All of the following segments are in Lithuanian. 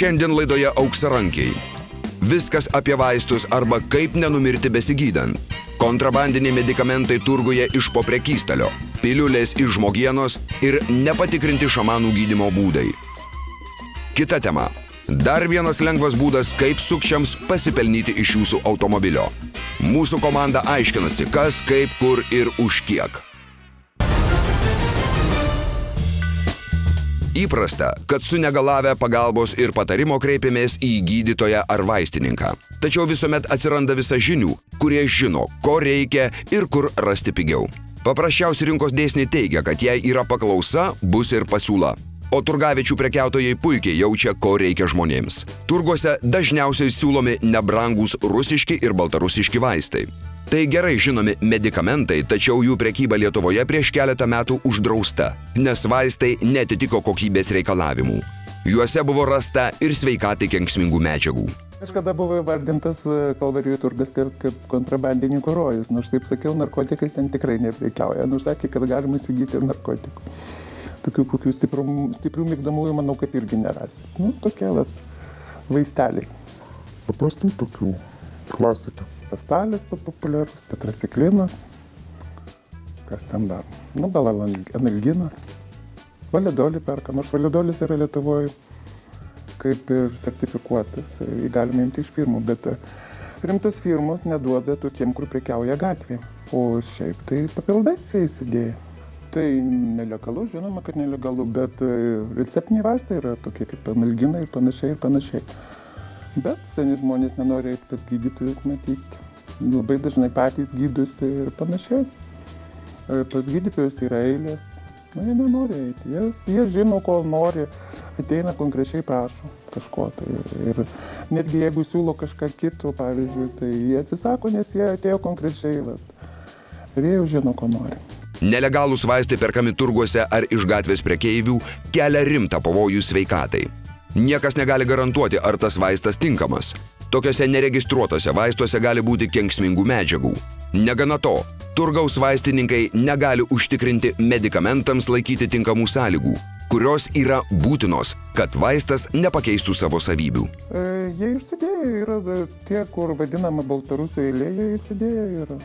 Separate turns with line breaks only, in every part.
Šiandien laidoje Auksarankiai. Viskas apie vaistus arba kaip nenumirti besigydant. Kontrabandiniai medikamentai turguje iš po prekystalio, piliulės iš žmogienos ir nepatikrinti šamanų gydymo būdai. Kita tema. Dar vienas lengvas būdas, kaip sukčiams pasipelnyti iš jūsų automobilio. Mūsų komanda aiškinasi, kas, kaip, kur ir už kiek. Įprasta, kad sunegalavę pagalbos ir patarimo kreipėmės į gydytoją ar vaistininką. Tačiau visuomet atsiranda visažinių, kurie žino, ko reikia ir kur rasti pigiau. Paprasčiausi rinkos dėsniai teigia, kad jei yra paklausa, bus ir pasiūla. O turgaviečių prekiautojai puikiai jaučia, ko reikia žmonėms. Turguose dažniausiai siūlomi nebrangūs rusiški ir baltarusiški vaistai. Tai gerai žinomi medikamentai, tačiau jų prekyba Lietuvoje prieš keletą metų uždrausta, nes vaistai neatitiko kokybės reikalavimų. Juose buvo rasta ir sveikatai kenksmingų medžiagų.
Kažkada buvo įvardintas Kalvarijų turgas kaip kontrabandininkų rojus. Nors taip sakiau, narkotikais ten tikrai neprekiauja. Nors sakė, kad galima įsigyti narkotikų. Tokių kokių stiprių migdomųjų, manau, kad irgi nerasi. Tokie vaisteliai.
Paprastų tokių klasika.
Pastalis populiarus, tetraciklinas, kas ten dar? Analginas, validolį perka, nors validolis yra Lietuvoje kaip ir sertifikuotas, jį galime imti iš firmų, bet rimtos firmos neduoda tokiem, kur prekiauja gatvėje, o šiaip tai papildais jie įsidėję. Tai nelegalu, žinoma, kad nelegalu, bet receptiniai vaistai yra tokie kaip analginai ir panašiai. Bet seni žmonės nenori eiti pas gydytojus matyti. Labai dažnai patys gydosi ir panašiai. Pas gydytojus yra eilės. Jie nenori eiti. Jie žino, ko nori. Ateina konkrečiai prašo kažko. Ir netgi jeigu siūlo kažką kito, pavyzdžiui, tai jie atsisako, nes jie atėjo konkrečiai. Ir jie jau žino, ko nori.
Nelegalūs vaistai perkami turguose ar iš gatvės prekeivių kelia rimtą pavojų sveikatai. Niekas negali garantuoti, ar tas vaistas tinkamas. Tokiuose neregistruotose vaistuose gali būti kenksmingų medžiagų. Negana to, turgaus vaistininkai negali užtikrinti medikamentams laikyti tinkamų sąlygų, kurios yra būtinos, kad vaistas nepakeistų savo savybių.
Jie išsidėję yra tie, kur vadinama Baltarusio eilė, jie išsidėję yra.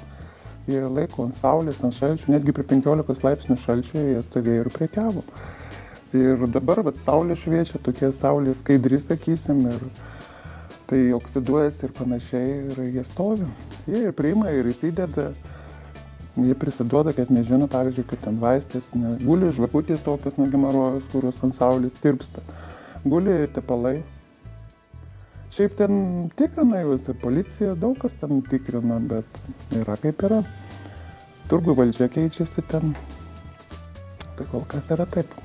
Jie laiko ant saulės, ant šalčių, netgi prie 15 laipsnių šalčio jie stovėjo ir prekiavo. Ir dabar saulė šviečia, tokie saulė skaidri, sakysim, ir tai oksiduojasi ir panašiai, ir jie stovi. Jie ir priima, ir įsideda, jie prisiduoda, kad nežino, pavyzdžiui, kad ten vaistas, guli žvakutės tokios nuo gemarojos, kurios ant saulės tirpsta, guli tepalai. Šiaip ten tikrina juos ir policija, daug kas ten tikrina, bet yra kaip yra. Turgų valdžia keičiasi ten, tai kol kas yra taip.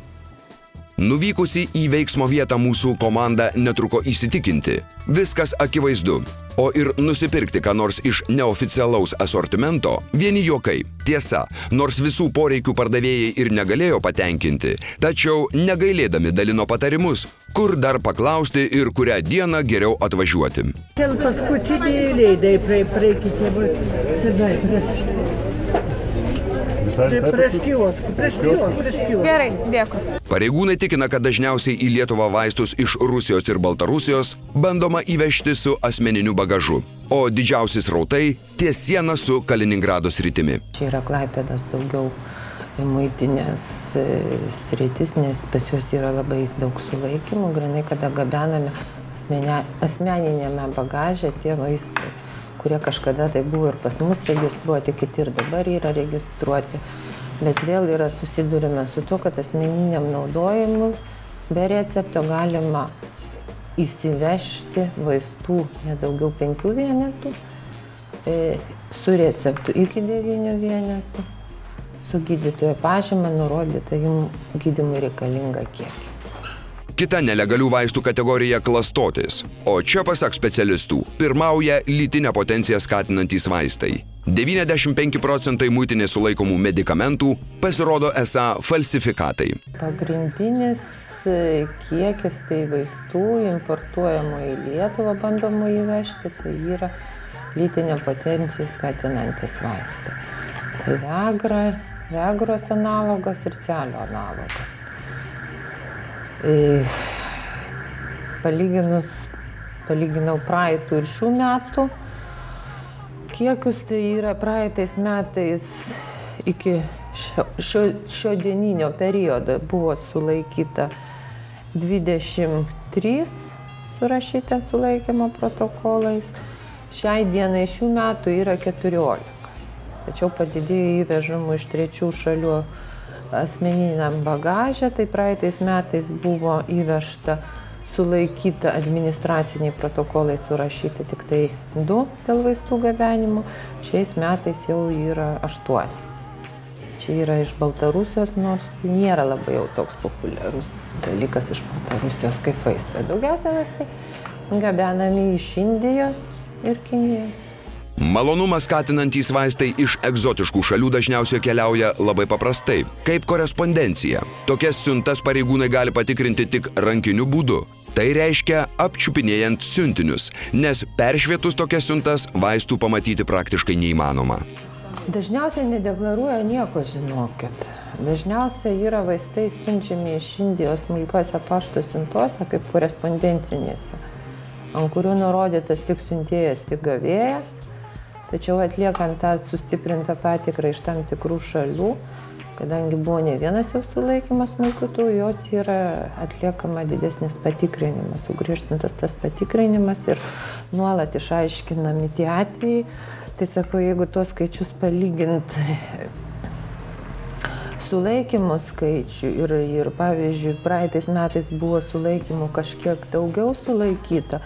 Nuvykusi į veiksmo vietą mūsų komanda netruko įsitikinti. Viskas akivaizdu. O ir nusipirkti ką nors iš neoficialaus asortimento vieni juokai. Tiesa, nors visų poreikių pardavėjai ir negalėjo patenkinti, tačiau negailėdami dalino patarimus, kur dar paklausti ir kurią dieną geriau atvažiuoti.
Paskutiniai leidai praeikite, Prieš kioską.
Gerai, dėkui.
Pareigūnai tikina, kad dažniausiai į Lietuvą vaistus iš Rusijos ir Baltarusijos bandoma įvežti su asmeniniu bagažu, o didžiausi srautai ties siena su Kaliningrado sritimi.
Čia yra Klaipėdos daugiau muitinės sritis, nes pas juos yra labai daug sulaikymų, grinai kada gabename asmeninėme bagaže tie vaistai, kurie kažkada tai buvo ir pas mus registruoti, kiti ir dabar yra registruoti. Bet vėl yra susidurime su tuo, kad asmeniniam naudojimui be recepto galima įsivežti vaistų nedaugiau 5 vienetų, su receptu iki 9 vienetų, su gydytojo pažyma nurodyta jums gydymui reikalinga kiekį.
Kita nelegalių vaistų kategorija klastotis. O čia, pasak specialistų, pirmauja lytinę potenciją skatinantys vaistai. 95% muitinės sulaikomų medikamentų pasirodo esą falsifikatai.
Pagrindinis kiekis tai vaistų importuojamų į Lietuvą bandomų įvežti, tai yra lytinę potenciją skatinantis vaistai. Tai Viagros analogas ir Cialio analogas. palyginau praeitų ir šių metų kiekius, tai yra praeitais metais iki šio dieninio periodo buvo sulaikyta 23 surašyta sulaikymo protokolais. Šiai dienai šių metų yra 14. Tačiau padidėjo įvežamų iš trečių šalių asmeniniam bagažą, tai praeitais metais buvo įvežta sulaikyta administraciniai protokolai surašyti tik tai 2 dėl vaistų gabenimo, šiais metais jau yra 8. Čia yra iš Baltarusijos, nors nėra labai jau toks populiarus dalykas iš Baltarusijos kaip vaistai. Daugiausia vaistai gabenami iš Indijos ir Kinijos.
Malonumą skatinantys vaistai iš egzotiškų šalių dažniausiai keliauja labai paprastai, kaip korespondencija. Tokias siuntas pareigūnai gali patikrinti tik rankiniu būdu. Tai reiškia apčiupinėjant siuntinius, nes peršvietus tokias siuntas vaistų pamatyti praktiškai neįmanoma.
Dažniausiai nedeklaruoja nieko, žinokit. Dažniausiai yra vaistai siunčiami iš Indijos smulkiuose pašto siuntose kaip korespondencinėse, ant kurių nurodytas tik siuntėjas, tik gavėjas. Tačiau atliekant tą sustiprintą patikrą iš tam tikrų šalių, kadangi buvo ne vienas jau sulaikymas smulkių, jos yra atliekama didesnis patikrinimas, sugriežtintas tas patikrinimas ir nuolat išaiškinami tie atvejai. Tai sako, jeigu tuos skaičius palygint sulaikymų skaičių ir pavyzdžiui, praeitais metais buvo sulaikymų kažkiek daugiau sulaikyta,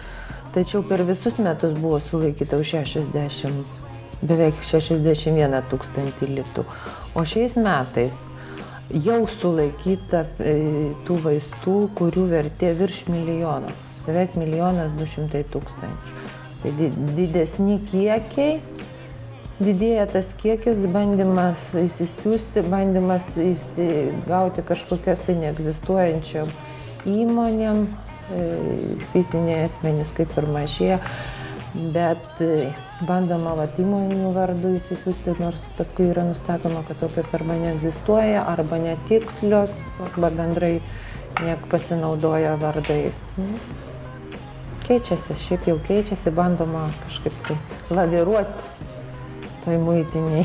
tačiau per visus metus buvo sulaikyta už beveik 61 000 litų. O šiais metais jau sulaikyta tų vaistų, kurių vertė virš milijono, beveik 1 200 000. Tai didesni kiekiai, didėja tas kiekis, bandymas įsisiųsti, bandymas gauti kažkokias tai neegzistuojančiom įmonėm, fiziniai asmenys kaip ir mažėja, bet bandoma įmonių vardu įsisiųsti, nors paskui yra nustatoma, kad tokios arba neegzistuoja, arba netikslios, arba bendrai pasinaudoja vardais. Keičiasi, šiaip jau keičiasi, bandoma kažkaip tai laviruoti toj muitiniai.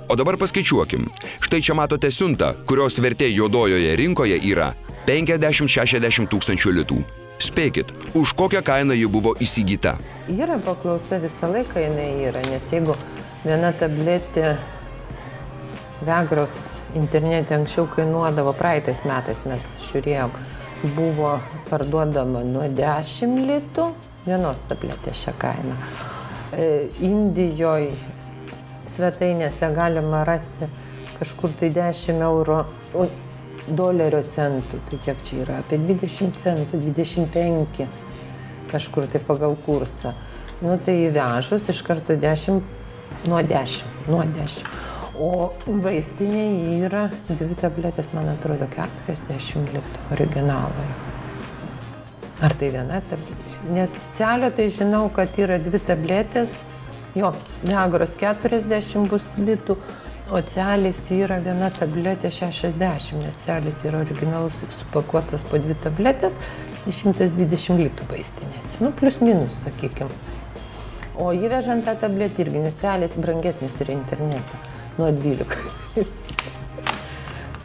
O dabar paskaičiuokim. Štai čia matote siuntą, kurios vertė juodojoje rinkoje yra 50–60 000 litų. Spėkit, už kokią kainą ji buvo įsigyta?
Yra paklausa visą laiką jinai yra, nes jeigu viena tabletė Viagros internete anksčiau kainuodavo, praeitais metais mes žiūrėjom, buvo parduodama nuo 10 litų, vienos tabletės šią kainą. Indijoje svetainėse galima rasti kažkur tai 10 euro dolerio centų, tai kiek čia yra, apie 20 centų, 25 kažkur tai pagal kursą. Nu tai įvežus iš karto nuo 10. O vaistinė yra 2 tabletės, man atrodo, 40 litų originalai. Ar tai viena tabletė? Nes celio tai žinau, kad yra 2 tabletės, Viagros 40 bus litų, o celis yra viena tabletė 60, nes celis yra originalus supakuotas po 2 tabletės, 120 litų vaistinėse, plius minus, sakykim. O įvežant tą tabletę irgi, nes celis brangesnis yra internete, nuo 12.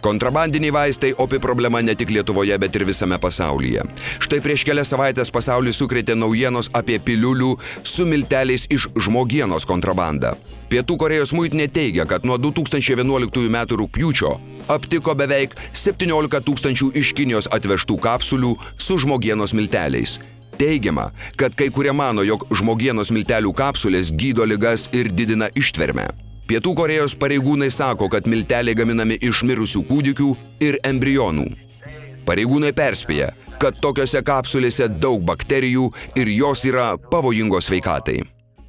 Kontrabandiniai vaistai opi problema ne tik Lietuvoje, bet ir visame pasaulyje. Štai prieš kelias savaitės pasaulį sukrėtė naujienos apie piliulių su milteliais iš žmogienos kontrabandą. Pietų Korėjos muitinė teigia, kad nuo 2011 metų rugpjūčio aptiko beveik 17 000 iš Kinijos atvežtų kapsulių su žmogienos milteliais. Teigiama, kad kai kurie mano, jog žmogienos miltelių kapsulės gydo ligas ir didina ištvermę. Pietų Korėjos pareigūnai sako, kad milteliai gaminami iš mirusių kūdikių ir embrionų. Pareigūnai perspėja, kad tokiose kapsulėse daug bakterijų ir jos yra pavojingos sveikatai.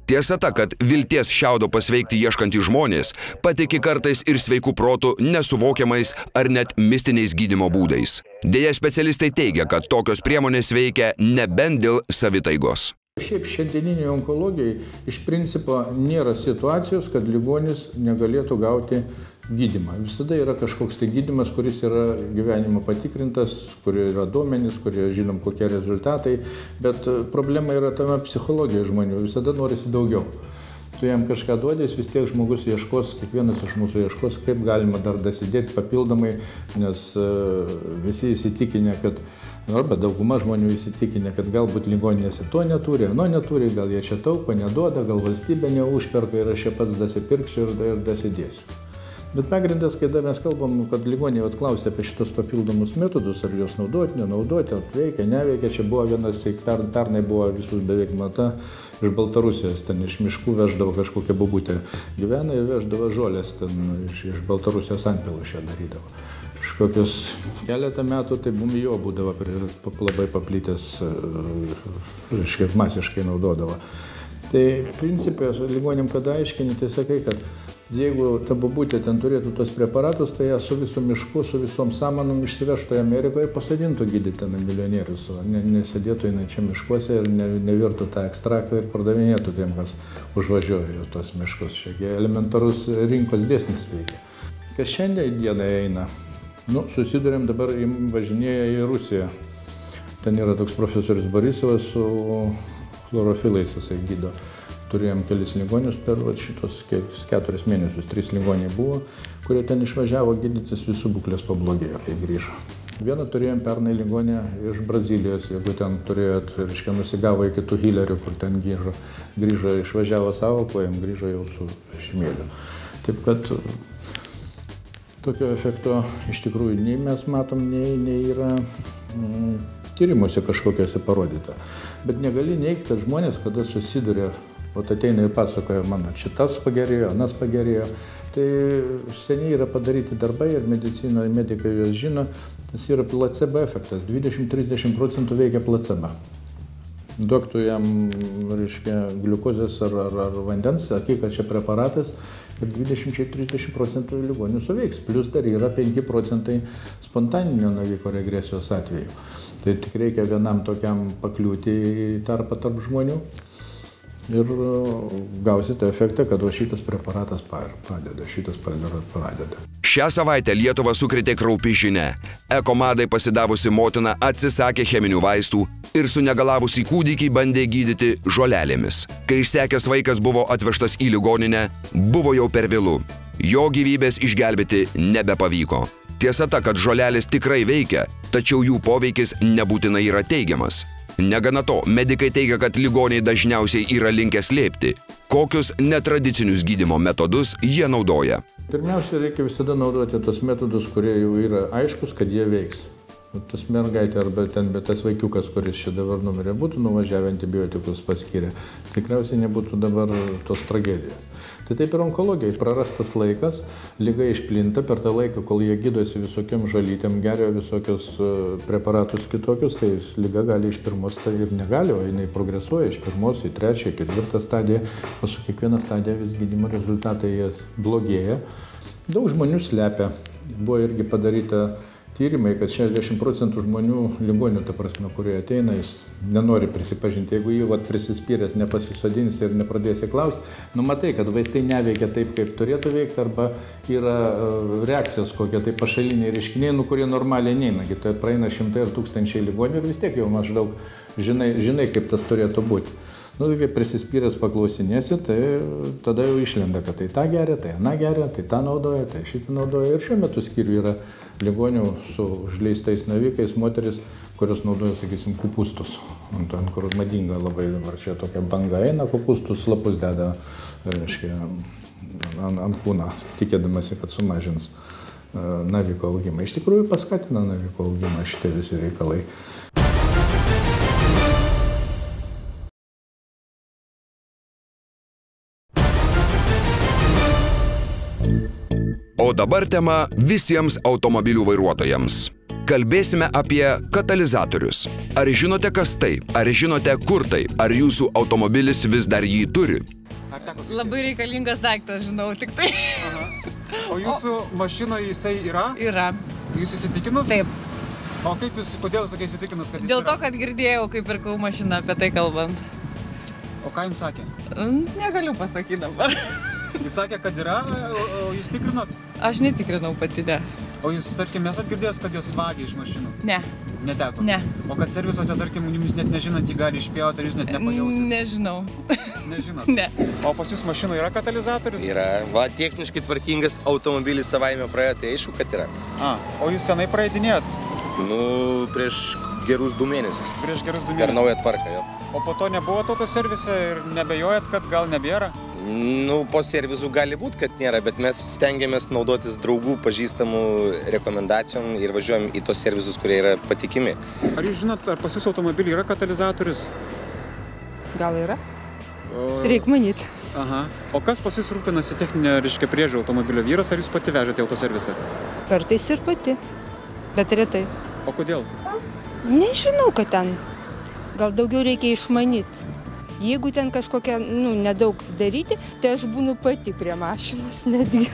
Tiesa ta, kad vilties šiaudo pasveikti ieškantys žmonės patiki kartais ir sveikų protų nesuvokiamais ar net mistiniais gydymo būdais. Deja, specialistai teigia, kad tokios priemonės veikia nebent dėl savitaigos.
Šiaip šiandieniniai onkologijai iš principo nėra situacijos, kad ligonis negalėtų gauti gydymą. Visada yra kažkoks tai gydymas, kuris yra gyvenimo patikrintas, kurie yra duomenys, kurie žinom kokie rezultatai, bet problema yra tame psichologija žmonių, visada norisi daugiau. Tu jam kažką duodės, vis tiek žmogus ieškos, kiekvienas iš mūsų ieškos, kaip galima dar dasidėti papildomai, nes visi įsitikinę, kad arba dauguma žmonių įsitikinę, kad galbūt ligoninėse to neturi, ano neturi, gal jie čia taupo, neduoda, gal valstybė neužperka ir aš čia pats dasipirksiu ir dasidėsiu. Bet pagrindas, kai mes kalbam, kad ligoniai klausia apie šitos papildomus metodus, ar juos naudoti, nenaudoti, ar veikia, neveikia. Čia buvo vienas, pernai buvo visus beveik mata iš Baltarusijos, ten iš miškų veždavo kažkokią bobutę. Gyvena ir veždavo žolės, ten iš Baltarusijos antpilušę darydavo. Kažkokius keletą metų tai bumijo būdavo labai paplitęs, masiškai naudodavo. Tai principai, ligonėm kada aiškini, tai sakai, kad jeigu ta bobutė ten turėtų tos preparatus, tai ją su visų mišku, su visom samanom išsivežtų į Ameriką ir pasadintų gydyti ten milijonierius, o nesėdėtų jinai čia miškuose ir nevirtų tą ekstraktą ir pardavinėtų tiem, kas užvažiuoja tos miškus. Čia elementarus rinkos dėsnis veikia. Kas šiandien dienai eina? Susidurėm dabar, važinėja į Rusiją. Ten yra toks profesorius Borisovas su chlorofilais, jisai gydo. Turėjom kelis ligonius per šitos 4 mėnesius, 3 ligoniai buvo, kurie ten išvažiavo gydytis, visų būklės pablogėjo, kai grįžo. Vieną turėjom pernai ligonę iš Brazilijos, jeigu ten turėjot, nusigavo iki tų hilerių, kur ten grįžo, išvažiavo savo kojam, grįžo jau su vežimėliu. Taip kad tokio efekto iš tikrųjų nei mes matom, nei yra tyrimuose kažkokiuose parodyta. Bet negali neigti, kad žmonės, kada susiduria, ateina ir pasakoja, mano šitas pagerėjo, anas pagerėjo. Tai seniai yra padaryti darbai ir medicinoje medikai juos žino, tas yra placebo efektas, 20–30% veikia placebo. Duoktų jam, gliukozės ar vandens, sakyk, kad čia preparatas ir 20–30% ligonių suveiks. Plius dar yra 5% spontaninio naviko regresijos atveju. Tai tik reikia vienam tokiam pakliūti į tarpą tarp žmonių. Ir gausite efektą, kad šitas preparatas padeda, šitas pradeda.
Šią savaitę Lietuvą sukrėtė kraupi žinia. Ekomadai pasidavusi motina atsisakė cheminių vaistų ir sunegalavusi kūdikį bandė gydyti žolelėmis. Kai išsekęs vaikas buvo atvežtas į ligoninę, buvo jau per vėlu. Jo gyvybės išgelbėti nebepavyko. Tiesa ta, kad žolelės tikrai veikia, tačiau jų poveikis nebūtinai yra teigiamas. Negana to, medikai teigia, kad ligoniai dažniausiai yra linkę slėpti, kokius netradicinius gydymo metodus jie naudoja.
Pirmiausia, reikia visada naudoti tos metodus, kurie jau yra aiškus, kad jie veiks. Tas mergaitė arba tas vaikiukas, kuris čia dabar numirė, būtų nuvažiavę antibiotikus paskyrę, tikriausiai nebūtų dabar tos tragedijos. Tai taip ir onkologijai prarastas laikas, liga išplinta per tą laiką, kol jie gydosi visokiam žolytėm, geria visokius preparatus kitokius, tai liga gali iš pirmos, tai ir negali, o jinai progresuoja iš pirmos į 3, 4 stadiją, o su kiekviena stadija vis gydymo rezultatai jie blogėja. Daug žmonių slepia. Buvo irgi padaryta tyrimai, kad 60% žmonių ligonių, ta prasme, kurie ateina, jis nenori prisipažinti. Jeigu jį prisispyręs nepasisodins ir nepradėsi klausti, matai, kad vaistai neveikia taip, kaip turėtų veikti, arba yra reakcijos kokie tai pašaliniai reiškiniai, kurie normaliai neina. Tai praeina 100 ir 1000 ligonių ir vis tiek jau maždaug žinai, kaip tas turėtų būti. Kai prisispyręs paklausinėsi, tai tada jau išlenda, kad tai tą geria, tai aną geria, tai tą naudoja, tai šitą naudoja. Ir šiuo metu skyrių yra ligonių su užleistais navikais, moteris, kurios naudoja, sakysim, kopūstus. Ant kur madinga labai dabar čia tokia banga eina, kopūstus lapus deda, reiškia, ant kūną, tikėdamasi, kad sumažins naviko augimą. Iš tikrųjų paskatina naviko augimą šitie visi reikalai.
O dabar tema visiems automobilių vairuotojams. Kalbėsime apie katalizatorius. Ar žinote, kas tai? Ar žinote, kur tai? Ar jūsų automobilis vis dar jį turi?
Labai reikalingas daiktas, žinau, tik tai.
O jūsų mašinoje jisai yra?
Yra.
Jūs įsitikinus?
Taip.
O kaip jūs, kodėl tokia įsitikinus, kad jis
Dėl to, kad girdėjau, kai pirkau mašiną apie tai kalbant.
O ką jums sakė?
Negaliu pasakyti dabar.
Jis sakė, kad yra, o jūs tikrinot?
Aš netikrinau pati, ne.
O jūs, tarkim, esat girdėjęs, kad jos vagia iš mašinų?
Ne.
Neteko?
Ne.
O kad servisuose, tarkim, jums net nežinant, jį gali išpjauti, ar jūs net nepajausit?
Nežinau.
Nežinot?
Ne.
O pas jūs mašinų yra katalizatorius?
Yra. Va, techniškai tvarkingas automobilis savaime praėjo, tai aišku, kad yra.
O jūs senai praeidinėjot?
Nu, prieš gerus 2 mėnesius.
Prieš gerus 2 mėnesius?
Per naują tvarką, jo.
O po to nebuvo autoservise ir nebejojat, kad gal nebėra?
Nu, po servisų gali būti, kad nėra, bet mes stengiamės naudotis draugų, pažįstamų rekomendacijom ir važiuojam į tos servisus, kurie yra patikimi.
Ar jūs žinot, ar pas jūs automobilį yra katalizatorius?
Gal yra? Reik manyti.
Aha. O kas pas jūs rūpinasi techninę, reiškia, priežiūrą automobilio, vyras, ar jūs pati vežate autoservisą?
Kartais ir pati, bet retai.
O kodėl?
Nežinau, kad ten. Gal daugiau reikia išmanyti. Jeigu ten kažkokia, nedaug daryti, tai aš būnu pati prie mašinos netgi.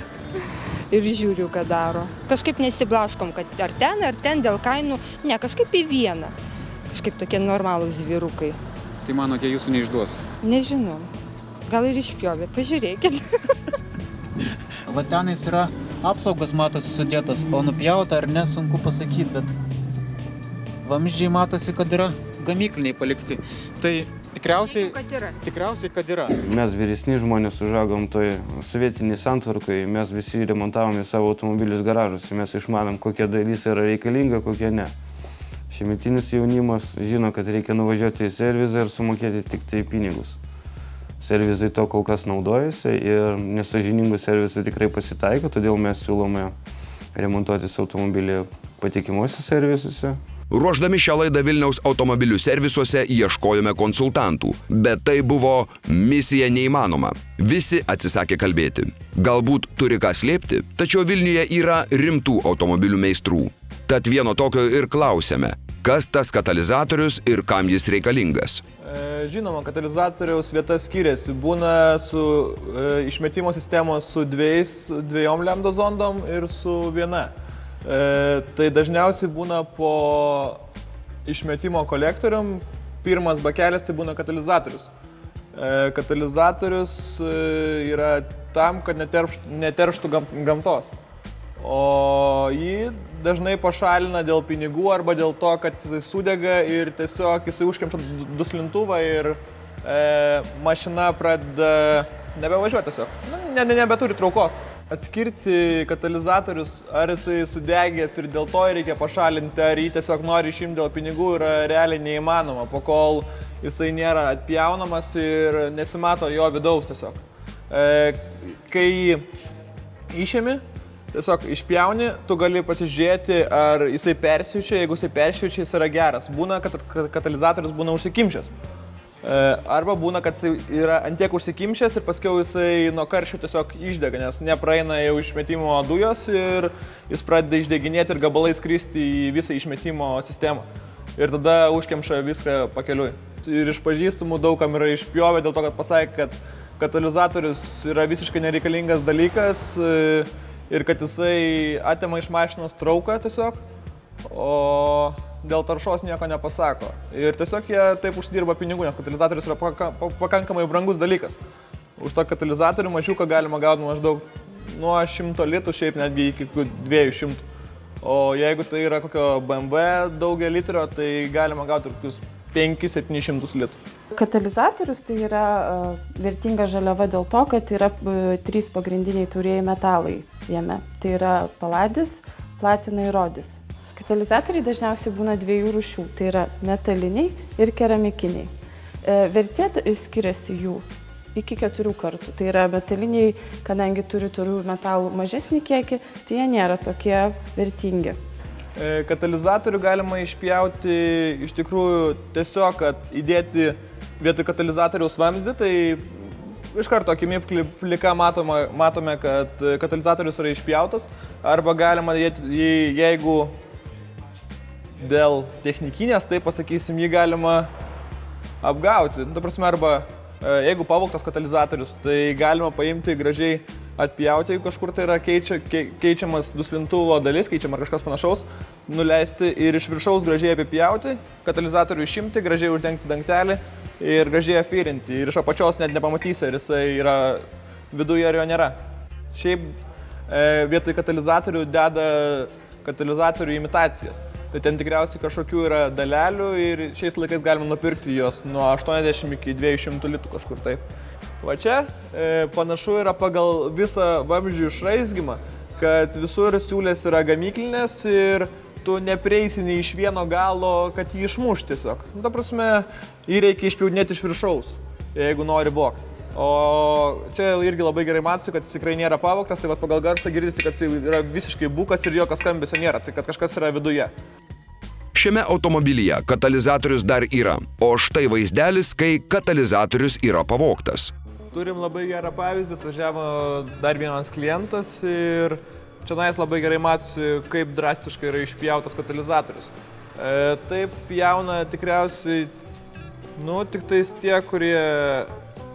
Ir žiūriu, ką daro. Kažkaip nesiblaškom, kad ar ten dėl kainų. Ne, kažkaip į vieną. Kažkaip tokie normalūs vyrukai.
Tai manote, jūsų neišduos?
Nežinau. Gal ir išpjovė, pažiūrėkit.
Va tenais yra apsaugos matosi sudėtas, o nupjauta ar ne, sunku pasakyti, bet vamzdžiai matosi, kad yra gamykliniai palikti. Tai tikriausiai, kad yra.
Mes vyresni žmonės užaugom toj sovietiniai santvarkai, mes visi remontavome savo automobilius garažuose, mes išmanom, kokia dalis yra reikalinga, kokia ne. Šiemetinis jaunimas žino, kad reikia nuvažiuoti į servizą ir sumokėti tik tai pinigus. Servizai to kol kas naudojasi ir nesąžiningų servisų tikrai pasitaiko, todėl mes siūlome remontuotis automobilį patikimuose servisuose.
Ruošdami šią laidą Vilniaus automobilių servisuose ieškojome konsultantų, bet tai buvo misija neįmanoma. Visi atsisakė kalbėti. Galbūt turi ką slėpti, tačiau Vilniuje yra rimtų automobilių meistrų. Tad vieno tokio ir klausėme, kas tas katalizatorius ir kam jis reikalingas.
Žinoma, katalizatoriaus vieta skiriasi. Būna su išmetimo sistemos su dviejom lambda zondom ir su viena. Tai dažniausiai būna po išmetimo kolektorium, pirmas bakelis tai būna katalizatorius. Katalizatorius yra tam, kad neterštų gamtos. O jį dažnai pašalina dėl pinigų arba dėl to, kad jis sudega ir tiesiog jisai užkemša duslintuvą ir mašina pradeda nebevažiuoti tiesiog. Nebeturi traukos. Atskirti katalizatorius, ar jisai sudegęs ir dėl to reikia pašalinti, ar jį tiesiog nori išimti dėl pinigų, yra realiai neįmanoma, pakol jisai nėra atpjaunamas ir nesimato jo vidaus tiesiog. Kai jį išėmi, tiesiog išpjauni, tu gali pasižiūrėti, ar jisai persiučia, jeigu jisai persiučia, jis yra geras. Būna, kad katalizatorius būna užsikimšęs. Arba būna, kad jisai yra antiek užsikimšęs ir paskiau jisai nuo karščio tiesiog išdega, nes nepraeina jau išmetimo dujos ir jis pradeda išdeginėti ir gabalai skristi į visą išmetimo sistemą. Ir tada užkemša viską pakeliui. Ir iš pažįstamų daugam yra išpjovę dėl to, kad pasakė, kad katalizatorius yra visiškai nereikalingas dalykas ir kad jisai atima iš mašinos trauką tiesiog, o dėl taršos nieko nepasako. Ir tiesiog jie taip užsidirba pinigų, nes katalizatorius yra pakankamai brangus dalykas. Už to katalizatorių mažiuką galima gauti maždaug nuo 100 litrų, šiaip netgi iki 200. O jeigu tai yra kokio BMW daugia litrio, tai galima gauti kokius 500-700 litrų.
Katalizatorius tai yra vertinga žaliava dėl to, kad yra 3 pagrindiniai taurieji metalai jame. Tai yra paladis, platina ir rodis. Katalizatoriai dažniausiai būna 2 rūšių, tai yra metaliniai ir keramikiniai. Vertė skiriasi jų iki 4 kartų. Tai yra metaliniai, kadangi turi taurių metalų mažesnį kiekį, tai jie nėra tokie vertingi.
Katalizatorių galima išpjauti iš tikrųjų tiesiog, kad įdėti vietoj katalizatoriaus vamzdį, tai iš karto akimi plika matome, kad katalizatorius yra išpjautas, arba galima jeigu dėl technikinės, tai pasakysim, jį galima apgauti. Ta prasme, arba jeigu pavogtas katalizatorius, tai galima paimti gražiai atpjauti, jeigu kažkur tai yra keičiamas duslintuvo dalis, keičiama kažkas panašaus, nuleisti ir iš viršaus gražiai apipjauti, katalizatorių išimti, gražiai uždengti dangtelį ir gražiai afirinti. Ir iš apačios net nepamatysi, ar jisai yra viduje, ar jo nėra. Šiaip vietoj katalizatorių deda katalizatorių imitacijas. Tai ten tikriausiai kažkokių yra dalelių ir šiais laikais galima nupirkti juos nuo 80 iki 200 litrų kažkur taip. Va čia panašu yra pagal visą vamzdžių išraizgymą, kad visur siūlės yra gamyklinės ir tu neprieisi nei iš vieno galo, kad jį išmuš tiesiog. Ta prasme, jį reikia išpjaudinėti iš viršaus, jeigu nori vogti. O čia irgi labai gerai matosi, kad jis tikrai nėra pavogtas, tai vat pagal garsą girdisi, kad jis yra visiškai bukas ir jokio skambesio nėra, tai kad kažkas yra viduje.
Šiame automobilyje katalizatorius dar yra, o štai vaizdelis, kai katalizatorius yra pavogtas.
Turim labai gerą pavyzdį, atvažiavo dar vienas klientas ir čionais labai gerai matosi, kaip drastiškai yra išpjautas katalizatorius. Taip pjauna tikriausiai, tik tais tie, kurie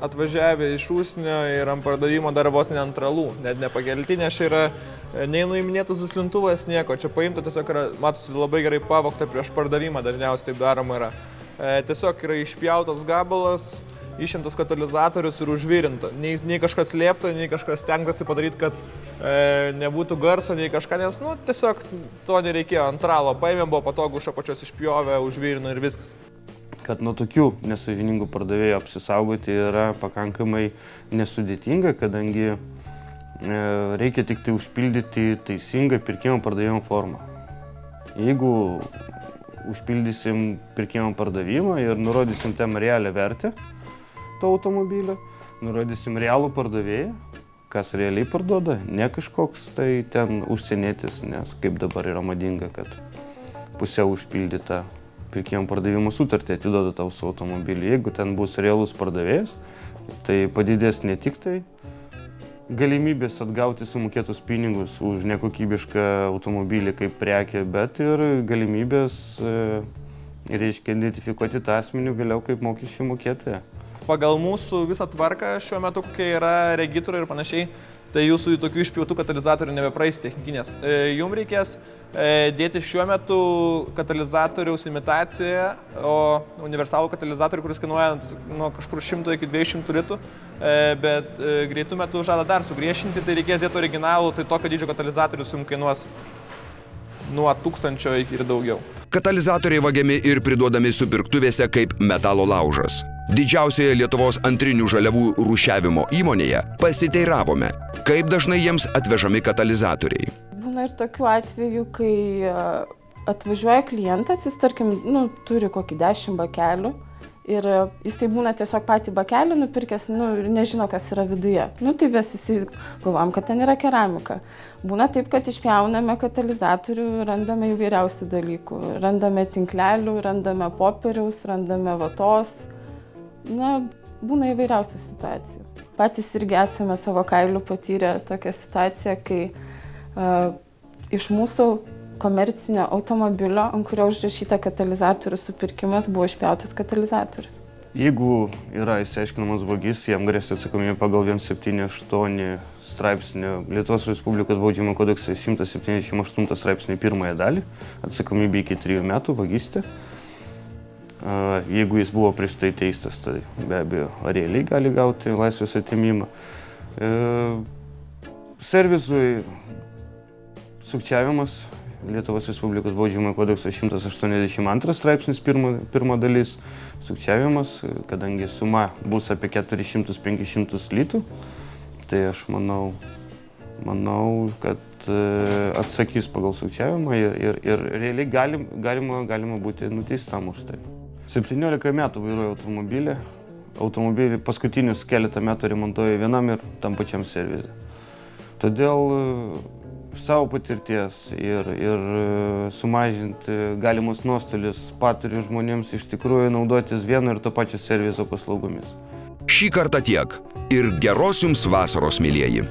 atvažiavę iš užsienio ir ant pardavimo dar vos ne ant ralų, net nepakelti, nes čia yra nei nuiminėtas suslintuvas, nieko. Čia paimta tiesiog yra, matosi, labai gerai pavogta prieš pardavimą, dažniausiai taip daroma yra. Tiesiog yra išpjautas gabalas, išimtas katalizatorius ir užvirinta. Nei kažkas slėpta, nei kažkas stengtasi padaryti, kad nebūtų garso, nei kažką, nes tiesiog to nereikėjo. Ant ralo paėmėm, buvo patogu, iš apačios išpjovė, užvirino ir viskas.
Kad nuo tokių nesąžiningų pardavėjų apsisaugoti yra pakankamai nesudėtinga, kadangi reikia tik tai užpildyti teisingą pirkimo pardavimo formą. Jeigu užpildysim pirkimo pardavimą ir nurodysim tam realią vertę to automobilio, nurodysim realų pardavėją, kas realiai parduoda, ne kažkoks tai ten užsienietis, nes kaip dabar yra madinga, kad pusiau užpildyta pirkimo pardavimo sutartį atiduoda tau su automobilį. Jeigu ten bus realus pardavėjas, tai padidės ne tik tai galimybės atgauti sumokėtus pinigus už nekokybišką automobilį kaip prekę, bet ir galimybės, identifikuoti tą asmenį vėliau kaip mokesčių mokėtoją.
Pagal mūsų visą tvarką šiuo metu, kokie yra regitroje ir panašiai, tai jūsų tokių išpjautų katalizatorių nebepraeis technikinės. Jums reikės dėti šiuo metu katalizatoriaus imitaciją, o universalų katalizatorių, kuris kainuoja nuo kažkur 100 iki 200 litrų, bet greitų metų žada dar sugriešinti, tai reikės dėti originalų, tai tokio dydžio katalizatorius jums kainuos nuo 1000 ir daugiau.
Katalizatoriai vagiami ir priduodami supirktuvėse kaip metalo laužas. Didžiausioje Lietuvos antrinių žaliavų rūšiavimo įmonėje pasiteiravome, kaip dažnai jiems atvežami katalizatoriai.
Būna ir tokių atvejų, kai atvažiuoja klientas, jis tarkim, turi kokį 10 bakelių ir jisai būna tiesiog patį bakelį nupirkęs, ir nežino, kas yra viduje. Tai visi galvojam, kad ten yra keramika. Būna taip, kad išpjauname katalizatorių, randame įvairiausių dalykų. Randame tinklelių, randame popieriaus, randame vatos. Būna įvairiausių situacijų. Patys irgi esame savo kailiu patyrę tokią situaciją, kai iš mūsų komercinio automobilio, ant kurio užrašyta katalizatorių supirkimas, buvo išpjautas katalizatorius.
Jeigu yra išsiaiškinamas vagis, jam grėsia atsakomybė pagal 178 straipsnį Lietuvos Respublikos baudžiamo kodekso 178 straipsnį pirmąją dalį, atsakomybė iki 3 metų vagystė. Jeigu jis buvo prieš tai teistas, tai be abejo realiai gali gauti laisvės atėmimą. Servisui sukčiavimas Lietuvos Respublikos baudžiamojo kodekso 182 straipsnis pirma dalis. Sukčiavimas, kadangi suma bus apie 400-500 litų, tai aš manau, kad atsakys pagal sukčiavimą ir realiai galima būti nuteistam už tai. 17 metų vairuoju automobilį. Automobilį paskutinius keletą metų remontuoju vienam ir tam pačiam servise. Todėl iš savo patirties ir sumažinti galimus nuostolius patariu žmonėms iš tikrųjų naudotis vieno ir to pačio serviso paslaugomis.
Šį kartą tiek. Ir geros jums vasaros, mielieji.